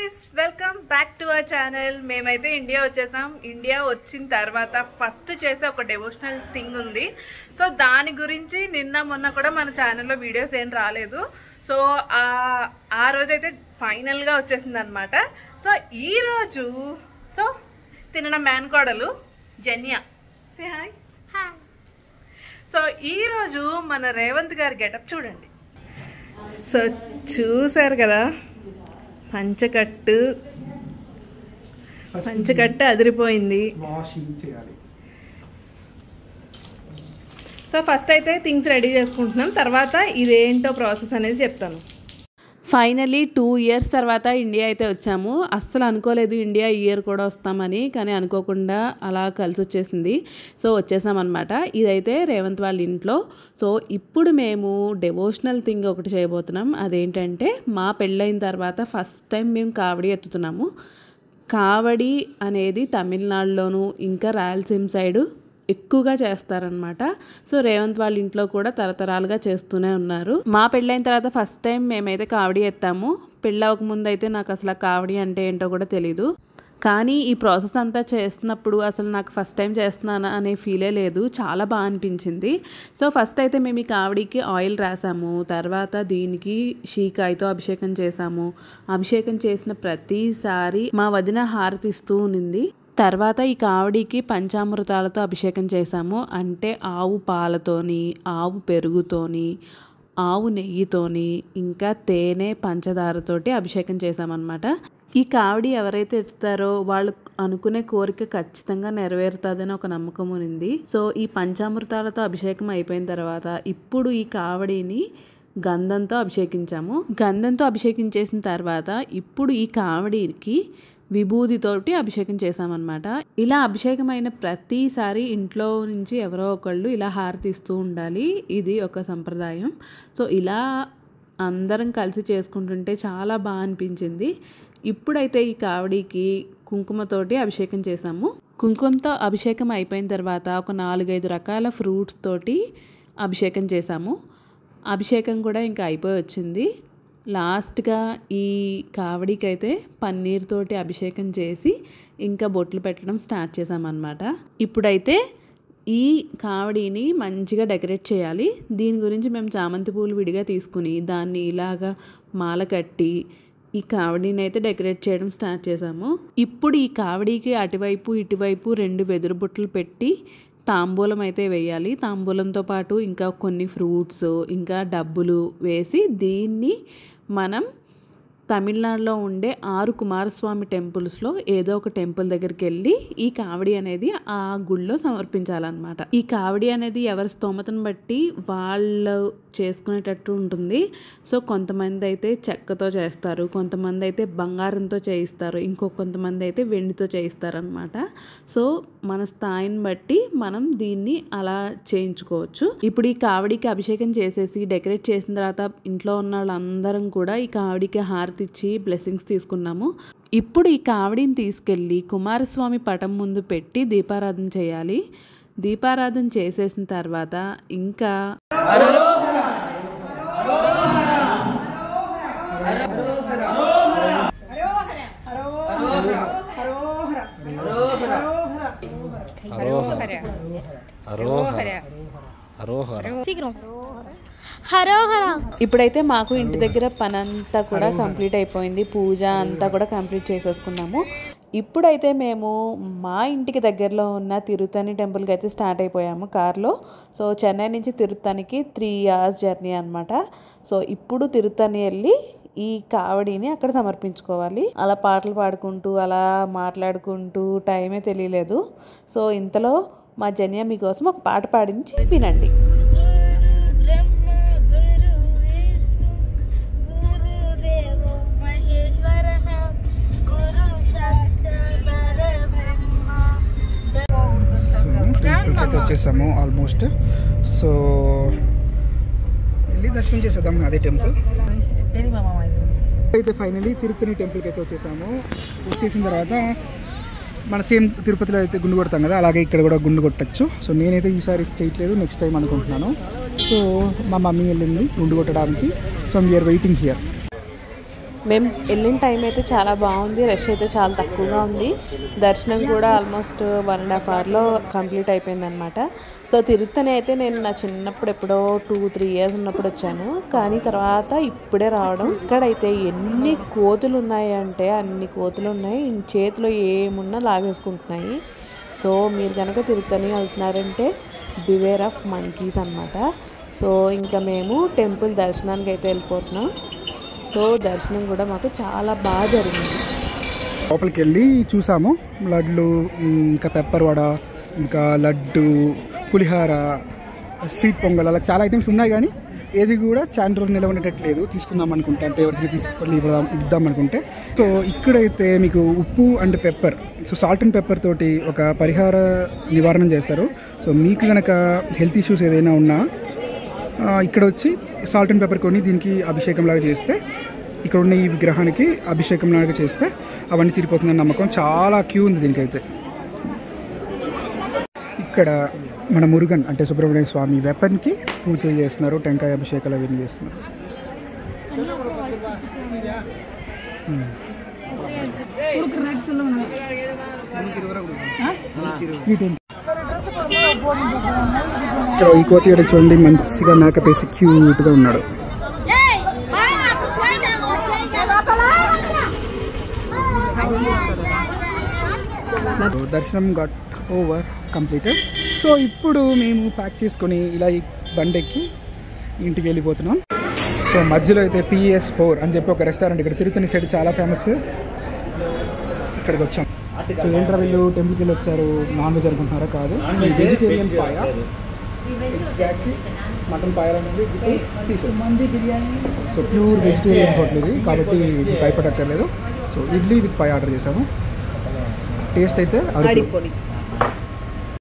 guys, welcome back to our channel. మేమైతే India వచ్చేసాం. India వచ్చిన తర్వాత ఫస్ట్ చేసే ఒక డివోషనల్ థింగ్ ఉంది. సో దాని గురించి నిన్న మొన్న కూడా మన ఛానల్లో వీడియోస్ ఏం రాలేదు. సో ఆ రోజైతే ఫైనల్గా వచ్చేసింది అనమాట. సో ఈ రోజు సో తినడం మేనకోడలు జన్య. Say hi. సో ఈరోజు మన రేవంత్ గారి గెటప్ చూడండి. సో చూసారు కదా, పంచకట్టు అదిరిపోయింది. సో ఫస్ట్ అయితే థింగ్స్ రెడీ చేసుకుంటున్నాం, తర్వాత ఇదేంటో ప్రాసెస్ అనేది చెప్తాను. ఫైనలీ 2 years తర్వాత ఇండియా అయితే వచ్చాము. అస్సలు అనుకోలేదు ఇండియా ఇయర్ కూడా వస్తామని, కానీ అనుకోకుండా అలా కలిసి వచ్చేసింది. సో వచ్చేసామన్నమాట. ఇదైతే రేవంత్ వాళ్ళ ఇంట్లో. సో ఇప్పుడు మేము డివోషనల్ థింగ్ ఒకటి చేయబోతున్నాం. అదేంటంటే మా పెళ్ళైన తర్వాత ఫస్ట్ టైం మేము కావడి ఎత్తుతున్నాము. కావడి అనేది తమిళనాడులోను ఇంకా రాయలసీమ సైడు ఎక్కువగా చేస్తారనమాట. సో రేవంత్ వాళ్ళ ఇంట్లో కూడా తరతరాలుగా చేస్తూనే ఉన్నారు. మా పెళ్ళైన తర్వాత ఫస్ట్ టైం మేమైతే కావడి ఎత్తాము. పెళ్ళవక ముందు అయితే నాకు అసలు కావడి అంటే ఏంటో కూడా తెలీదు. కానీ ఈ ప్రాసెస్ అంతా చేస్తున్నప్పుడు అసలు నాకు ఫస్ట్ టైం చేస్తున్నాను అనే ఫీలే లేదు. చాలా బాగా అనిపించింది. సో ఫస్ట్ అయితే మేము ఈ కావడికి ఆయిల్ రాసాము. తర్వాత దీనికి షీకాయతో అభిషేకం చేసాము. అభిషేకం చేసిన ప్రతిసారి మా వదిన హారతిస్తూ ఉన్నింది. తర్వాత ఈ కావడికి పంచామృతాలతో అభిషేకం చేసాము. అంటే ఆవు పాలతోని, ఆవు పెరుగుతోని, ఆవు నెయ్యితోని, ఇంకా తేనె పంచదారతోటి అభిషేకం చేసామన్నమాట. ఈ కావడి ఎవరైతే ఎత్తుతారో వాళ్ళు అనుకునే కోరిక ఖచ్చితంగా నెరవేరుతుందని ఒక నమ్మకం ఉంది. సో ఈ పంచామృతాలతో అభిషేకం అయిపోయిన తర్వాత ఇప్పుడు ఈ కావడిని గంధంతో అభిషేకించాము. గంధంతో అభిషేకించేసిన తర్వాత ఇప్పుడు ఈ కావడికి విభూతితోటి అభిషేకం చేసామన్నమాట. ఇలా అభిషేకం అయిన ప్రతిసారి ఇంట్లో నుంచి ఎవరో ఒకళ్ళు ఇలా హారతిస్తూ ఉండాలి. ఇది ఒక సంప్రదాయం. సో ఇలా అందరం కలిసి చేసుకుంటుంటే చాలా బాగా అనిపించింది. ఇప్పుడైతే ఈ కావడికి కుంకుమతోటి అభిషేకం చేసాము. కుంకుమతో అభిషేకం అయిపోయిన తర్వాత ఒక 4-5 రకాల ఫ్రూట్స్ తోటి అభిషేకం చేసాము. అభిషేకం కూడా ఇంకా అయిపోయి వచ్చింది. లాస్ట్గా ఈ కావడికి అయితే పన్నీర్ తోటి అభిషేకం చేసి ఇంకా బొట్లు పెట్టడం స్టార్ట్ చేసామన్నమాట. ఇప్పుడైతే ఈ కావడిని మంచిగా డెకరేట్ చేయాలి. దీని గురించి మేము చామంతి పూలు విడిగా తీసుకుని దాన్ని ఇలాగా మాల కట్టి ఈ కావడిని అయితే డెకరేట్ చేయడం స్టార్ట్ చేసాము. ఇప్పుడు ఈ కావడికి అటువైపు ఇటువైపు 2 వెదురు బుట్టలు పెట్టి తాంబూలం అయితే వేయాలి. తాంబూలంతో పాటు ఇంకా కొన్ని ఫ్రూట్స్ ఇంకా డబ్బులు వేసి దీన్ని మనం తమిళనాడులో ఉండే 6 కుమారస్వామి టెంపుల్స్లో ఏదో ఒక టెంపుల్ దగ్గరికి వెళ్ళి ఈ కావడి అనేది ఆ గుళ్ళో సమర్పించాలన్నమాట. ఈ కావడి అనేది ఎవరి స్తోమతను బట్టి వాళ్ళు చేసుకునేటట్టు ఉంటుంది. సో కొంతమంది అయితే చెక్కతో చేస్తారు, కొంతమంది అయితే బంగారంతో చేయిస్తారు, కొంతమంది అయితే వెండితో చేయిస్తారనమాట. సో మన స్థాయిని బట్టి మనం దీన్ని అలా చేయించుకోవచ్చు. ఇప్పుడు ఈ కావడికి అభిషేకం చేసేసి డెకరేట్ చేసిన తర్వాత ఇంట్లో ఉన్న వాళ్ళందరం కూడా ఈ కావడికి హారతిచ్చి బ్లెస్సింగ్స్ తీసుకున్నాము. ఇప్పుడు ఈ కావడిని తీసుకెళ్ళి కుమారస్వామి పటం ముందు పెట్టి దీపారాధన చేయాలి. దీపారాధన చేసేసిన తర్వాత ఇంకా ఇప్పుడైతే మాకు ఇంటి దగ్గర పని అంతా కూడా కంప్లీట్ అయిపోయింది. పూజ అంతా కూడా కంప్లీట్ చేసేసుకున్నాము. ఇప్పుడైతే మేము మా ఇంటికి దగ్గరలో ఉన్న తిరుత్తని టెంపుల్కి అయితే స్టార్ట్ అయిపోయాము కార్లో. సో చెన్నై నుంచి తిరుత్తనికి 3 hours జర్నీ అనమాట. సో ఇప్పుడు తిరుత్తని వెళ్ళి ఈ కావడిని అక్కడ సమర్పించుకోవాలి. అలా పాటలు పాడుకుంటూ అలా మాట్లాడుకుంటూ టైమే తెలియలేదు. సో ఇంతలో మా జన్య మీకోసం ఒక పాట పాడించి వినండి. వచ్చేసాము ఆల్మోస్ట్. సో వెళ్ళి దర్శనం చేసేద్దాం అదే టెంపుల్. అయితే ఫైనలీ తిరుపతి టెంపుల్కి అయితే వచ్చేసాము. వచ్చేసిన తర్వాత మన సేమ్ తిరుపతిలో అయితే గుండు కొడతాం కదా, అలాగే ఇక్కడ కూడా గుండు కొట్టచ్చు. సో నేనైతే ఈసారి చేయట్లేదు, నెక్స్ట్ టైం అనుకుంటున్నాను. సో మా మమ్మీ వెళ్ళింది గుండు కొట్టడానికి. So we are waiting here. మేము వెళ్ళిన టైం అయితే చాలా బాగుంది, రష్ అయితే చాలా తక్కువగా ఉంది. దర్శనం కూడా ఆల్మోస్ట్ 1.5 అవర్లో కంప్లీట్ అయిపోయింది అనమాట. సో తిరుత్తని అయితే నేను నా చిన్నప్పుడు ఎప్పుడో 2-3 ఇయర్స్ ఉన్నప్పుడు వచ్చాను, కానీ తర్వాత ఇప్పుడే రావడం. ఇక్కడైతే ఎన్ని కోతులు ఉన్నాయి అంటే అన్ని కోతులు ఉన్నాయి, చేతిలో ఏమున్నా లాగేసుకుంటున్నాయి. సో మీరు కనుక తిరుత్తని వెళ్తున్నారంటే బివేర్ ఆఫ్ మంకీస్ అనమాట. సో ఇంకా మేము టెంపుల్ దర్శనానికి అయితే వెళ్ళిపోతున్నాం. సో దర్శనం కూడా మాకు చాలా బాగా జరిగింది. లోపలికి వెళ్ళి చూసాము, లడ్లు, ఇంకా పెప్పర్ వడ, ఇంకా లడ్డు, పులిహార, స్వీట్ పొంగల్, అలా చాలా ఐటమ్స్ ఉన్నాయి. కానీ ఏది కూడా చాలా రోజులు నిలవ ఉండేటట్లేదు. తీసుకుందాం అనుకుంటే, అంటే ఎవరికి తీసుకొని ఇద్దాం అనుకుంటే. సో ఇక్కడైతే మీకు ఉప్పు and pepper, so salt and pepper తోటి ఒక పరిహార నివారణ చేస్తారు. సో మీకు కనుక హెల్త్ ఇష్యూస్ ఏదైనా ఉన్నా ఇక్కడ వచ్చి సాల్ట్ అండ్ పెప్పర్ కొని దీనికి అభిషేకం లాగా చేస్తే, ఇక్కడ ఉన్న ఈ విగ్రహానికి అభిషేకం లాగా చేస్తే అవన్నీ తీరిపోతుందని నమ్మకం. చాలా క్యూ ఉంది దీనికైతే. ఇక్కడ మన మురుగన్ అంటే సుబ్రహ్మణ్య స్వామి వెపన్కి పూజలు చేస్తున్నారు, టెంకాయ అభిషేకాలు అవన్నీ చేస్తున్నారు. ఇక్కడ ఈ కోతి ఇక్కడ చూడండి, మంచిగా మేకప్ వేసి క్యూట్గా ఉన్నాడు. దర్శనం గట్ ఓవర్ కంప్లీటెడ్. సో ఇప్పుడు మేము ప్యాక్ చేసుకొని ఇలా ఈ బండెక్కి ఇంటికి వెళ్ళిపోతున్నాం. సో మధ్యలో అయితే PS4 అని చెప్పి ఒక రెస్టారెంట్ ఇక్కడ తిరుత్తని సైడ్ చాలా ఫేమస్, ఇక్కడికి వచ్చాం. సో ఏంట్రా వీళ్ళు టెంపుల్కి వెళ్ళి వచ్చారు, నాన్ వెజ్ అనుకుంటున్నారా? కాదు, vegetarian paya, exactly mutton paya అనేది pieces. So pure vegetarian hotel ఇది, కాబట్టి భయపడక్కర్లేదు. So idli with paya order చేసాము. టేస్ట్ అయితే